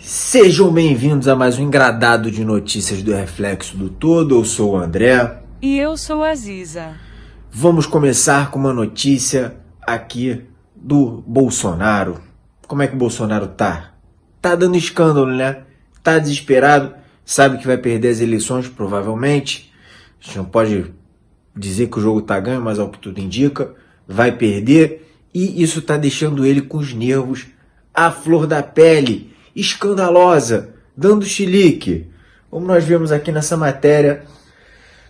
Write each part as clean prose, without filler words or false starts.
Sejam bem-vindos a mais um engradado de notícias do Reflexo do Todo. Eu sou o André. E eu sou a Ziza. Vamos começar com uma notícia aqui do Bolsonaro. Como é que o Bolsonaro tá? Tá dando escândalo, né? Tá desesperado, sabe que vai perder as eleições, provavelmente. A gente não pode dizer que o jogo tá ganho, mas ao que tudo indica, vai perder. E isso tá deixando ele com os nervos à flor da pele. Escandalosa, dando chilique, como nós vemos aqui nessa matéria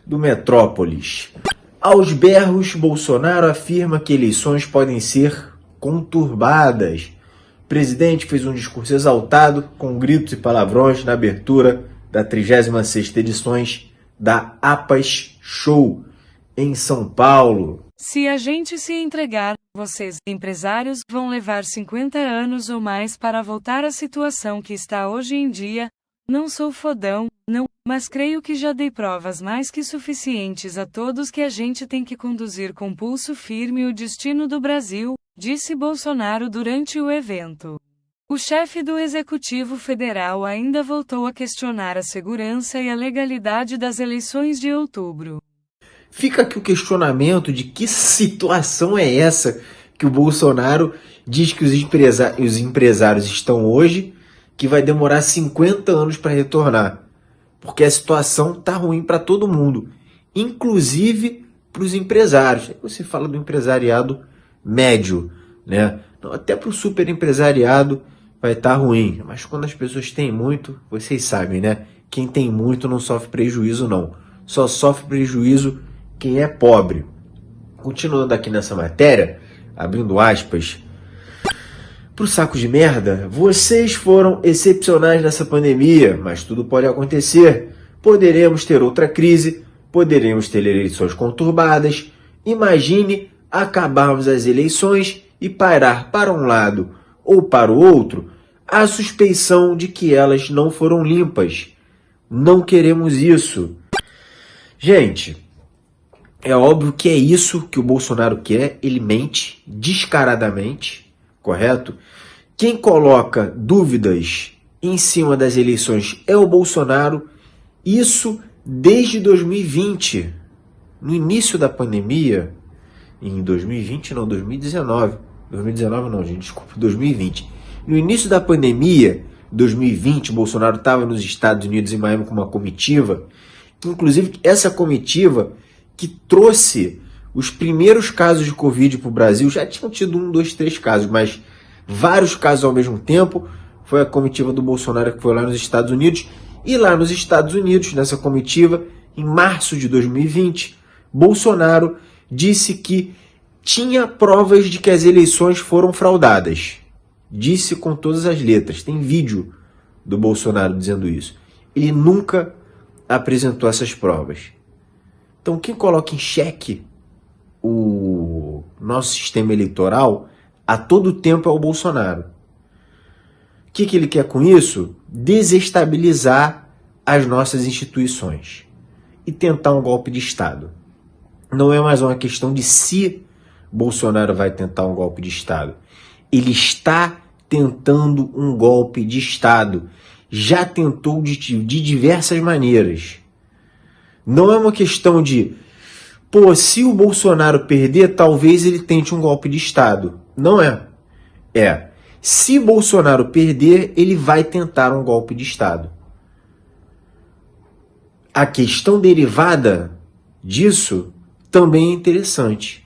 do Metrópolis. Aos berros, Bolsonaro afirma que eleições podem ser conturbadas. O presidente fez um discurso exaltado, com gritos e palavrões, na abertura da 36ª edição da APAS Show, em São Paulo. Se a gente se entregar, vocês, empresários, vão levar 50 anos ou mais para voltar à situação que está hoje em dia. Não sou fodão, não, mas creio que já dei provas mais que suficientes a todos que a gente tem que conduzir com pulso firme o destino do Brasil, disse Bolsonaro durante o evento. O chefe do Executivo Federal ainda voltou a questionar a segurança e a legalidade das eleições de outubro. Fica aqui o questionamento de que situação é essa que o Bolsonaro diz que os empresários estão hoje, que vai demorar 50 anos para retornar. Porque a situação tá ruim para todo mundo, inclusive para os empresários. Aí você fala do empresariado médio, né? Até para o super empresariado vai estar ruim. Mas quando as pessoas têm muito, vocês sabem, né? Quem tem muito não sofre prejuízo, não. Só sofre prejuízo quem é pobre. Continuando aqui nessa matéria, abrindo aspas, pro saco de merda, vocês foram excepcionais nessa pandemia, mas tudo pode acontecer. Poderemos ter outra crise, poderemos ter eleições conturbadas. Imagine acabarmos as eleições e parar para um lado ou para o outro a suspeição de que elas não foram limpas. Não queremos isso. Gente, é óbvio que é isso que o Bolsonaro quer, ele mente descaradamente, correto? Quem coloca dúvidas em cima das eleições é o Bolsonaro, isso desde 2020, no início da pandemia, em 2020 não, 2019 não, gente, desculpa, 2020. No início da pandemia, 2020, Bolsonaro estava nos Estados Unidos, em Miami, com uma comitiva, inclusive essa comitiva que trouxe os primeiros casos de Covid para o Brasil, já tinham tido 1, 2, 3 casos, mas vários casos ao mesmo tempo. Foi a comitiva do Bolsonaro que foi lá nos Estados Unidos. E lá nos Estados Unidos, nessa comitiva, em março de 2020, Bolsonaro disse que tinha provas de que as eleições foram fraudadas. Disse com todas as letras. Tem vídeo do Bolsonaro dizendo isso. Ele nunca apresentou essas provas. Então, quem coloca em xeque o nosso sistema eleitoral a todo tempo é o Bolsonaro. O que ele quer com isso? Desestabilizar as nossas instituições e tentar um golpe de Estado. Não é mais uma questão de se Bolsonaro vai tentar um golpe de Estado. Ele está tentando um golpe de Estado. Já tentou de diversas maneiras. Não é uma questão de, se o Bolsonaro perder, talvez ele tente um golpe de Estado. Não é. Se Bolsonaro perder, ele vai tentar um golpe de Estado. A questão derivada disso também é interessante.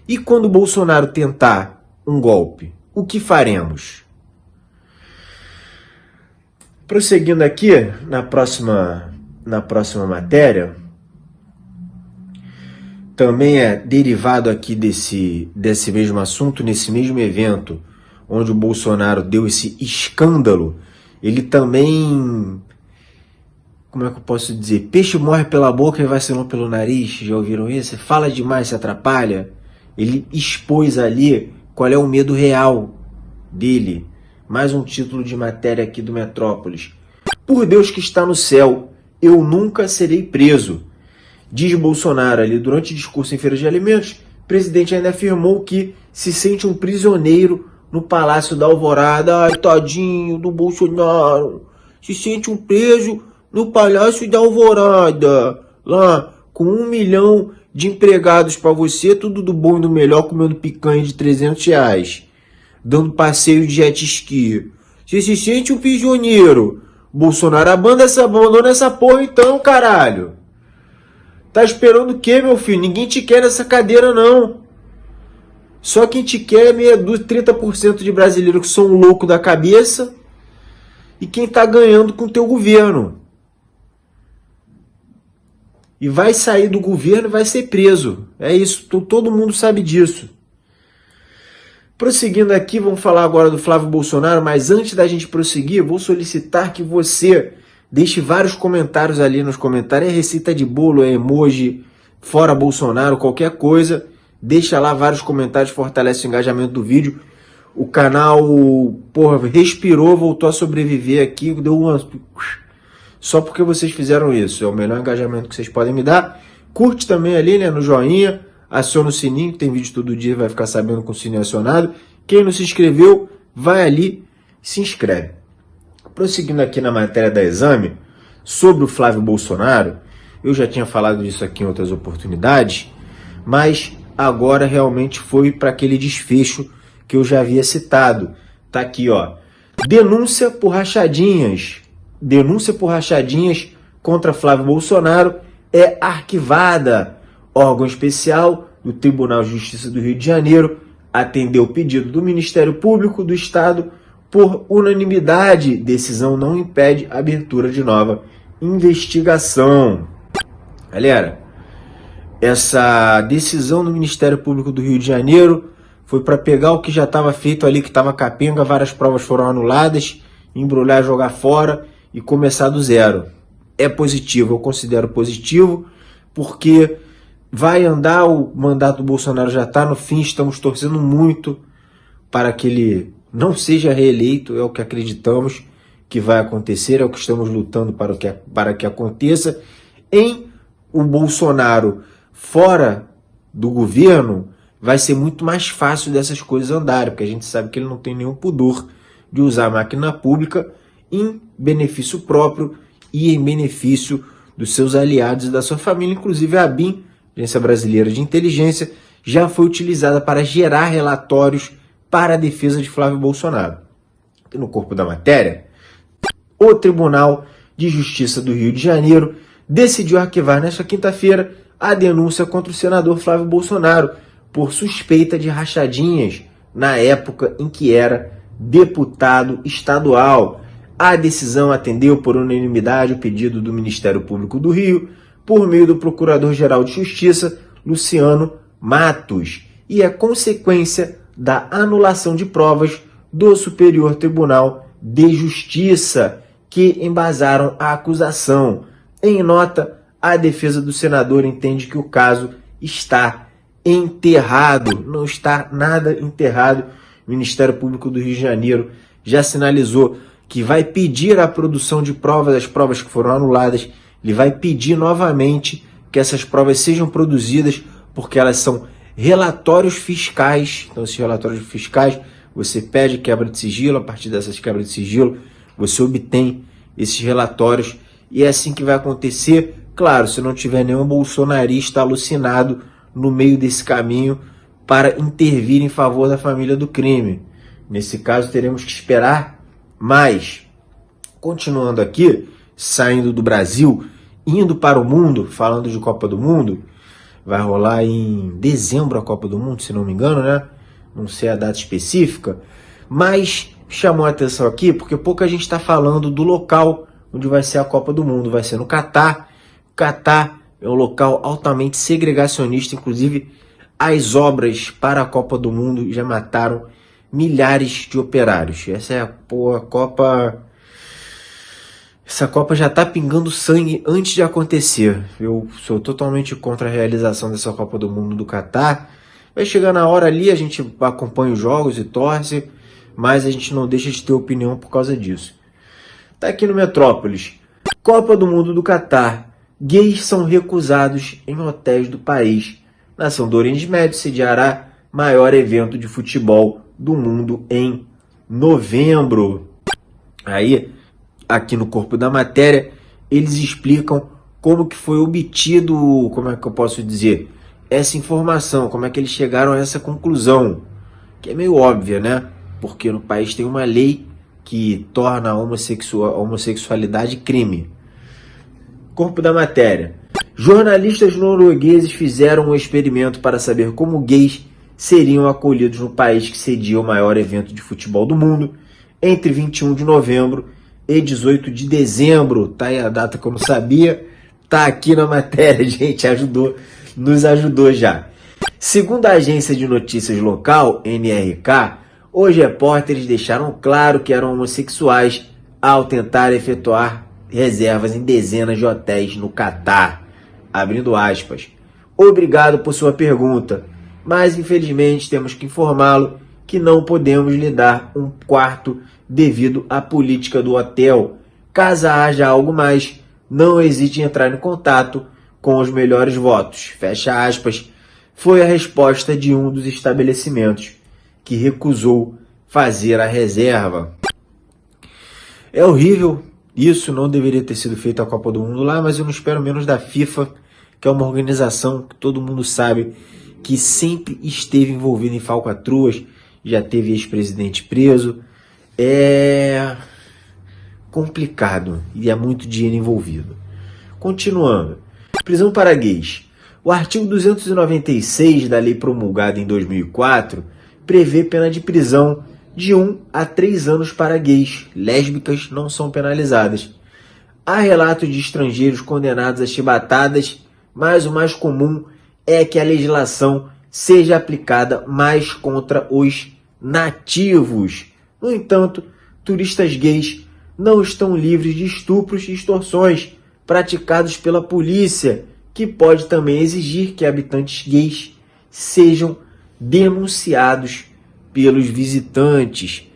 E quando o Bolsonaro tentar um golpe, o que faremos? Prosseguindo aqui, na próxima matéria, também é derivado aqui desse mesmo assunto, nesse mesmo evento, onde o Bolsonaro deu esse escândalo. Ele também, como é que eu posso dizer? Peixe morre pela boca e vacilão pelo nariz, já ouviram isso? Fala demais, se atrapalha. Ele expôs ali qual é o medo real dele. Mais um título de matéria aqui do Metrópolis. Por Deus que está no céu, eu nunca serei preso. Diz Bolsonaro ali durante o discurso em Feira de Alimentos, o presidente ainda afirmou que se sente um prisioneiro no Palácio da Alvorada. Ai, tadinho do Bolsonaro. Se sente um preso no Palácio da Alvorada. Lá, com 1 milhão de empregados para você, tudo do bom e do melhor, comendo picanha de R$ 300. Dando passeio de jet ski. Você se sente um prisioneiro. Bolsonaro, abandona essa porra então, caralho. Tá esperando o quê, meu filho? Ninguém te quer nessa cadeira, não. Só quem te quer é meia dúzia, 30% de brasileiros que são loucos da cabeça e quem tá ganhando com o teu governo. E vai sair do governo e vai ser preso. É isso, todo mundo sabe disso. Prosseguindo aqui, vamos falar agora do Flávio Bolsonaro, mas antes da gente prosseguir, vou solicitar que você deixe vários comentários ali nos comentários. É receita de bolo, é emoji, fora Bolsonaro, qualquer coisa. Deixa lá vários comentários, fortalece o engajamento do vídeo. O canal, porra, respirou, voltou a sobreviver aqui, deu uma... Só porque vocês fizeram isso. É o melhor engajamento que vocês podem me dar. Curte também ali, né, no joinha. Aciona o sininho, tem vídeo todo dia, vai ficar sabendo com o sininho acionado. Quem não se inscreveu, vai ali e se inscreve. Prosseguindo aqui na matéria da Exame, sobre o Flávio Bolsonaro, eu já tinha falado disso aqui em outras oportunidades, mas agora realmente foi para aquele desfecho que eu já havia citado. Tá aqui, ó. Denúncia por rachadinhas contra Flávio Bolsonaro é arquivada. Órgão especial do Tribunal de Justiça do Rio de Janeiro atendeu o pedido do Ministério Público do Estado por unanimidade. Decisão não impede a abertura de nova investigação. Galera, essa decisão do Ministério Público do Rio de Janeiro foi para pegar o que já estava feito ali, que estava capenga, várias provas foram anuladas, embrulhar, jogar fora e começar do zero. É positivo, eu considero positivo, porque vai andar, o mandato do Bolsonaro já está no fim, estamos torcendo muito para que ele não seja reeleito, é o que acreditamos que vai acontecer, é o que estamos lutando para que aconteça. Em o Bolsonaro fora do governo, vai ser muito mais fácil dessas coisas andarem, porque a gente sabe que ele não tem nenhum pudor de usar a máquina pública em benefício próprio e em benefício dos seus aliados e da sua família, inclusive a ABIN, Agência Brasileira de Inteligência, já foi utilizada para gerar relatórios para a defesa de Flávio Bolsonaro. E no corpo da matéria, o Tribunal de Justiça do Rio de Janeiro decidiu arquivar nesta quinta-feira a denúncia contra o senador Flávio Bolsonaro por suspeita de rachadinhas na época em que era deputado estadual. A decisão atendeu por unanimidade o pedido do Ministério Público do Rio, por meio do Procurador-Geral de Justiça, Luciano Matos, e é consequência da anulação de provas do Superior Tribunal de Justiça, que embasaram a acusação. Em nota, a defesa do senador entende que o caso está enterrado. Não está nada enterrado. O Ministério Público do Rio de Janeiro já sinalizou que vai pedir a produção de provas, as provas que foram anuladas. Ele vai pedir novamente que essas provas sejam produzidas, porque elas são relatórios fiscais. Então, esses relatórios fiscais, você pede quebra de sigilo, a partir dessas quebras de sigilo, você obtém esses relatórios, e é assim que vai acontecer. Claro, se não tiver nenhum bolsonarista alucinado no meio desse caminho para intervir em favor da família do crime. Nesse caso, teremos que esperar mais. Continuando aqui, saindo do Brasil, indo para o mundo, falando de Copa do Mundo, vai rolar em dezembro a Copa do Mundo, se não me engano, né? Não sei a data específica, mas chamou a atenção aqui porque pouca gente está falando do local onde vai ser a Copa do Mundo. Vai ser no Catar. O Catar é um local altamente segregacionista, inclusive as obras para a Copa do Mundo já mataram milhares de operários. Essa é a Copa... Essa Copa já tá pingando sangue antes de acontecer. Eu sou totalmente contra a realização dessa Copa do Mundo do Catar. Vai chegar na hora ali, a gente acompanha os jogos e torce, mas a gente não deixa de ter opinião por causa disso. Tá aqui no Metrópolis. Copa do Mundo do Catar. Gays são recusados em hotéis do país. Nação do Oriente Médio sediará maior evento de futebol do mundo em novembro. Aí, aqui no corpo da matéria, eles explicam como que foi obtido, como é que eu posso dizer, essa informação, como é que eles chegaram a essa conclusão, que é meio óbvia, né? Porque no país tem uma lei que torna a homossexualidade crime. Corpo da matéria. Jornalistas noruegueses fizeram um experimento para saber como gays seriam acolhidos no país que cedia o maior evento de futebol do mundo entre 21 de novembro e 18 de dezembro. Tá aí a data que eu não sabia. Tá aqui na matéria, gente. Nos ajudou já. Segundo a agência de notícias local, NRK, os repórteres deixaram claro que eram homossexuais ao tentar efetuar reservas em dezenas de hotéis no Catar. Abrindo aspas. Obrigado por sua pergunta, mas infelizmente temos que informá-lo que não podemos lhe dar um quarto devido à política do hotel. Caso haja algo mais, não hesite em entrar em contato com os melhores votos. Fecha aspas. Foi a resposta de um dos estabelecimentos que recusou fazer a reserva. É horrível, isso não deveria ter sido feito a Copa do Mundo lá, mas eu não espero menos da FIFA, que é uma organização que todo mundo sabe que sempre esteve envolvida em falcatruas, já teve ex-presidente preso. É complicado e é muito dinheiro envolvido. Continuando. Prisão para gays. O artigo 296 da lei promulgada em 2004 prevê pena de prisão de 1 a 3 anos para gays. Lésbicas não são penalizadas. Há relatos de estrangeiros condenados a chibatadas, mas o mais comum é que a legislação seja aplicada mais contra os nativos. No entanto, turistas gays não estão livres de estupros e extorsões praticados pela polícia, que pode também exigir que habitantes gays sejam denunciados pelos visitantes.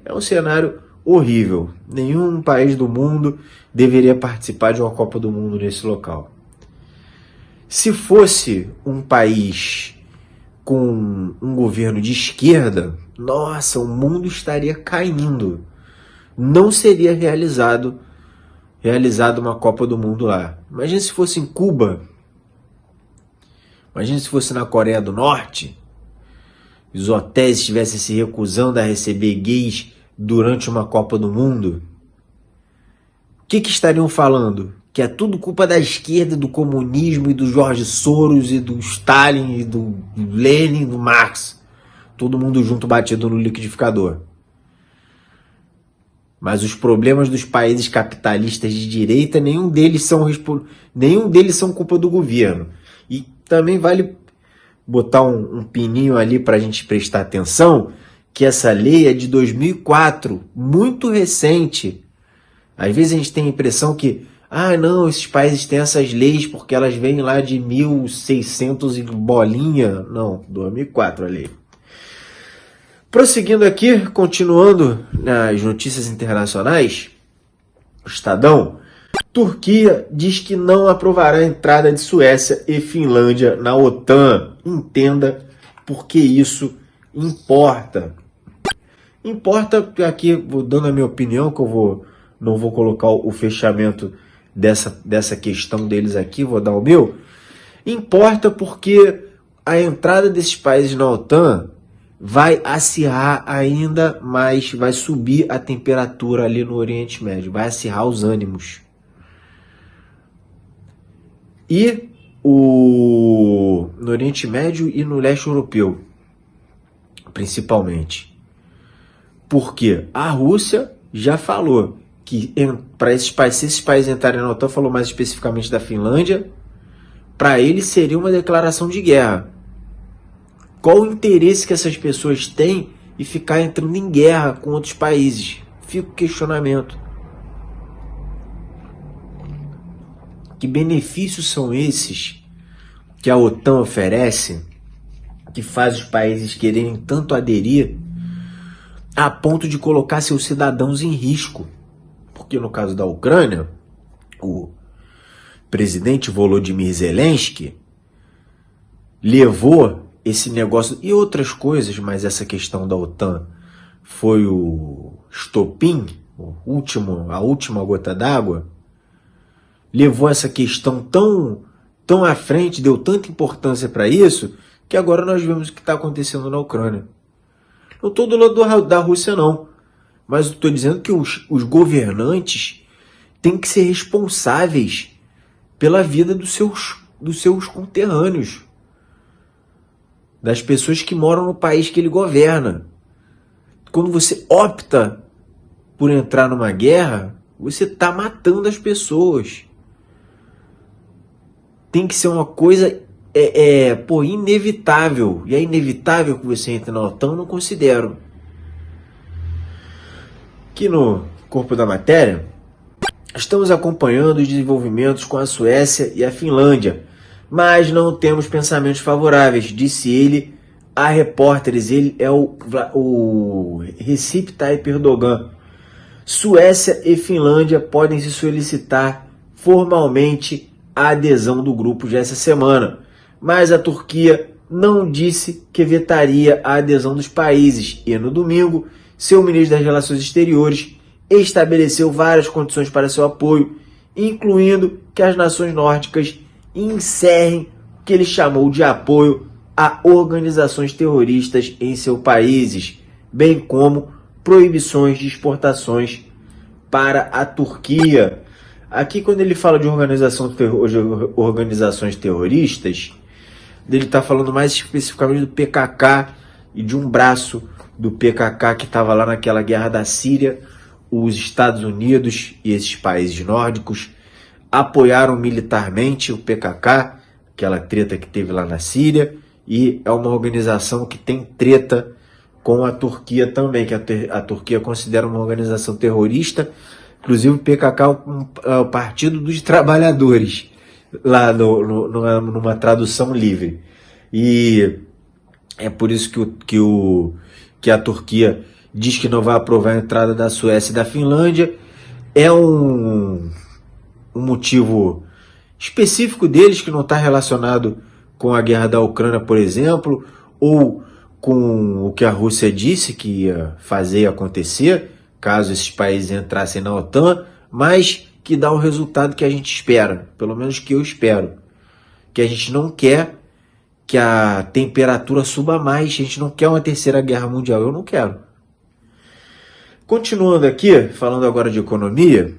É um cenário horrível. Nenhum país do mundo deveria participar de uma Copa do Mundo nesse local. Se fosse um país com um governo de esquerda, nossa, o mundo estaria caindo. Não seria realizado uma Copa do Mundo lá. Imagina se fosse em Cuba. Imagina se fosse na Coreia do Norte. Os hotéis estivessem se recusando a receber gays durante uma Copa do Mundo. O que estariam falando? Que é tudo culpa da esquerda, do comunismo e do Jorge Soros e do Stalin e do Lenin e do Marx. Todo mundo junto batido no liquidificador. Mas os problemas dos países capitalistas de direita, nenhum deles são culpa do governo. E também vale botar um pininho ali para a gente prestar atenção, que essa lei é de 2004, muito recente. Às vezes a gente tem a impressão que, não, esses países têm essas leis porque elas vêm lá de 1600 e bolinha. Não, 2004 a lei. Prosseguindo aqui, continuando nas notícias internacionais, o Estadão, Turquia diz que não aprovará a entrada de Suécia e Finlândia na OTAN. Entenda por que isso importa. Importa, aqui vou dando a minha opinião, que não vou colocar o fechamento dessa questão deles aqui, vou dar o meu. Importa porque a entrada desses países na OTAN vai acirrar ainda mais, vai subir a temperatura ali no Oriente Médio, vai acirrar os ânimos. E no Oriente Médio e no leste europeu, principalmente. Porque a Rússia já falou que para se esses países entrarem na OTAN, falou mais especificamente da Finlândia, para eles seria uma declaração de guerra. Qual o interesse que essas pessoas têm em ficar entrando em guerra com outros países? Fica o questionamento. Que benefícios são esses que a OTAN oferece, que faz os países quererem tanto aderir, a ponto de colocar seus cidadãos em risco? Porque no caso da Ucrânia, o presidente Volodymyr Zelensky levou esse negócio e outras coisas, mas essa questão da OTAN foi o estopim, a última gota d'água, levou essa questão tão à frente, deu tanta importância para isso, que agora nós vemos o que está acontecendo na Ucrânia. Não estou do lado da Rússia, não. Mas estou dizendo que os governantes têm que ser responsáveis pela vida dos seus conterrâneos, das pessoas que moram no país que ele governa. Quando você opta por entrar numa guerra, você está matando as pessoas. Tem que ser uma coisa inevitável. E é inevitável que você entre na OTAN, eu não considero. Aqui no corpo da matéria, estamos acompanhando os desenvolvimentos com a Suécia e a Finlândia, mas não temos pensamentos favoráveis, disse ele a repórteres. Ele é o Recep Tayyip Erdogan. Suécia e Finlândia podem se solicitar formalmente a adesão do grupo já essa semana, mas a Turquia não disse que vetaria a adesão dos países e no domingo seu ministro das Relações Exteriores estabeleceu várias condições para seu apoio, incluindo que as nações nórdicas encerrem o que ele chamou de apoio a organizações terroristas em seus países, bem como proibições de exportações para a Turquia. Aqui, quando ele fala de organizações terroristas, ele está falando mais especificamente do PKK e de um braço do PKK que estava lá naquela guerra da Síria. Os Estados Unidos e esses países nórdicos apoiaram militarmente o PKK, aquela treta que teve lá na Síria, e é uma organização que tem treta com a Turquia também, que a Turquia considera uma organização terrorista. Inclusive o PKK é o Partido dos Trabalhadores, lá numa tradução livre. E é por isso que a Turquia diz que não vai aprovar a entrada da Suécia e da Finlândia. É um motivo específico deles, que não está relacionado com a guerra da Ucrânia, por exemplo, ou com o que a Rússia disse que ia fazer acontecer, caso esses países entrassem na OTAN, mas que dá o resultado que a gente espera, pelo menos que eu espero, que a gente não quer que a temperatura suba mais, a gente não quer uma terceira guerra mundial, eu não quero. Continuando aqui, falando agora de economia,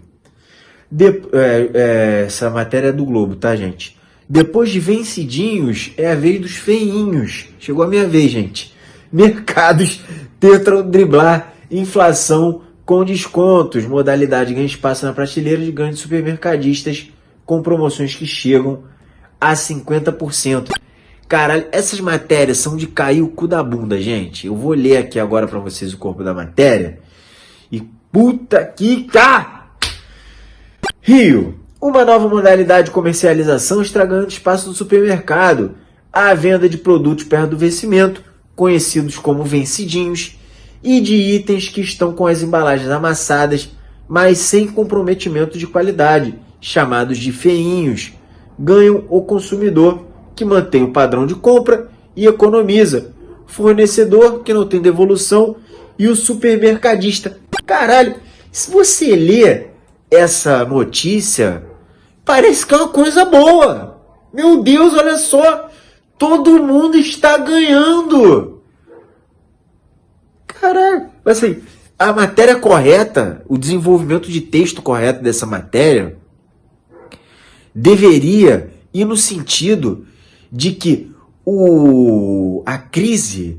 essa matéria é do Globo, tá, gente? Depois de vencidinhos, é a vez dos feinhos. Chegou a minha vez, gente. Mercados tentam driblar inflação com descontos. Modalidade ganha espaço na prateleira de grandes supermercadistas com promoções que chegam a 50%. Caralho, essas matérias são de cair o cu da bunda, gente. Eu vou ler aqui agora para vocês o corpo da matéria. E puta que tá! Rio. Uma nova modalidade de comercialização estragando espaço do supermercado. A venda de produtos perto do vencimento, conhecidos como vencidinhos, e de itens que estão com as embalagens amassadas, mas sem comprometimento de qualidade, chamados de feinhos, ganham o consumidor, que mantém o padrão de compra e economiza, fornecedor que não tem devolução e o supermercadista. Caralho, se você lê essa notícia, parece que é uma coisa boa. Meu Deus, olha só, todo mundo está ganhando. Caralho, assim, a matéria correta, o desenvolvimento de texto correto dessa matéria deveria ir no sentido de que a crise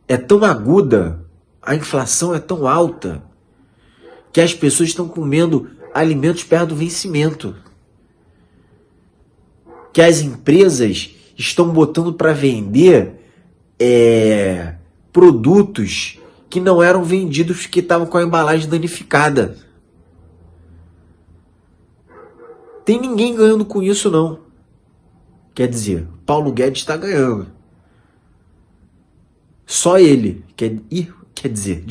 é tão aguda, a inflação é tão alta, que as pessoas estão comendo alimentos perto do vencimento, que as empresas estão botando para vender produtos que não eram vendidos, que estavam com a embalagem danificada. Tem ninguém ganhando com isso, não. Quer dizer, Paulo Guedes está ganhando. Só ele. Quer dizer,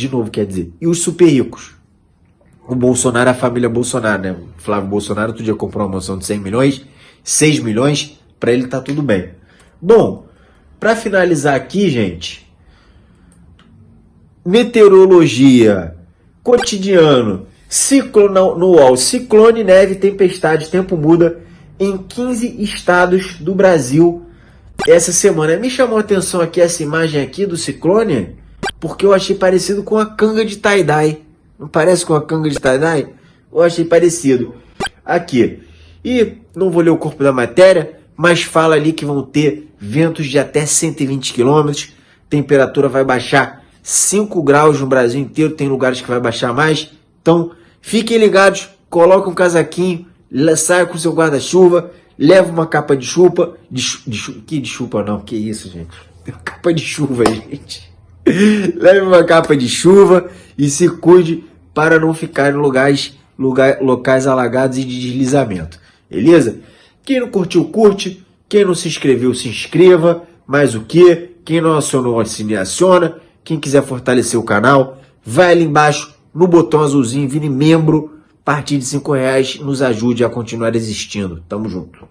e os super ricos? O Bolsonaro, a família Bolsonaro, né? O Flávio Bolsonaro outro dia comprou uma mansão de 100 milhões, 6 milhões, para ele tá tudo bem. Bom, Para finalizar aqui, gente, meteorologia, cotidiano, ciclo no UOL, ciclone, neve, tempestade, tempo muda em 15 estados do Brasil essa semana. Me chamou a atenção aqui essa imagem aqui do ciclone, porque eu achei parecido com a canga de tie-dye. Não parece com a canga de tie-dye? Eu achei parecido. Aqui. E não vou ler o corpo da matéria, mas fala ali que vão ter ventos de até 120 km, temperatura vai baixar 5 graus no Brasil inteiro, tem lugares que vai baixar mais. Então, fiquem ligados, coloca um casaquinho, saia com seu guarda-chuva, leva uma capa de chuva, que chuva não, que isso, gente? Capa de chuva, gente. Leve uma capa de chuva e se cuide para não ficar em locais alagados e de deslizamento. Beleza? Quem não curtiu, curte. Quem não se inscreveu, se inscreva. Mais o que? Quem não acionou o sininho, aciona. Quem quiser fortalecer o canal, vai ali embaixo no botão azulzinho, vire membro. A partir de R$5 nos ajude a continuar existindo. Tamo junto.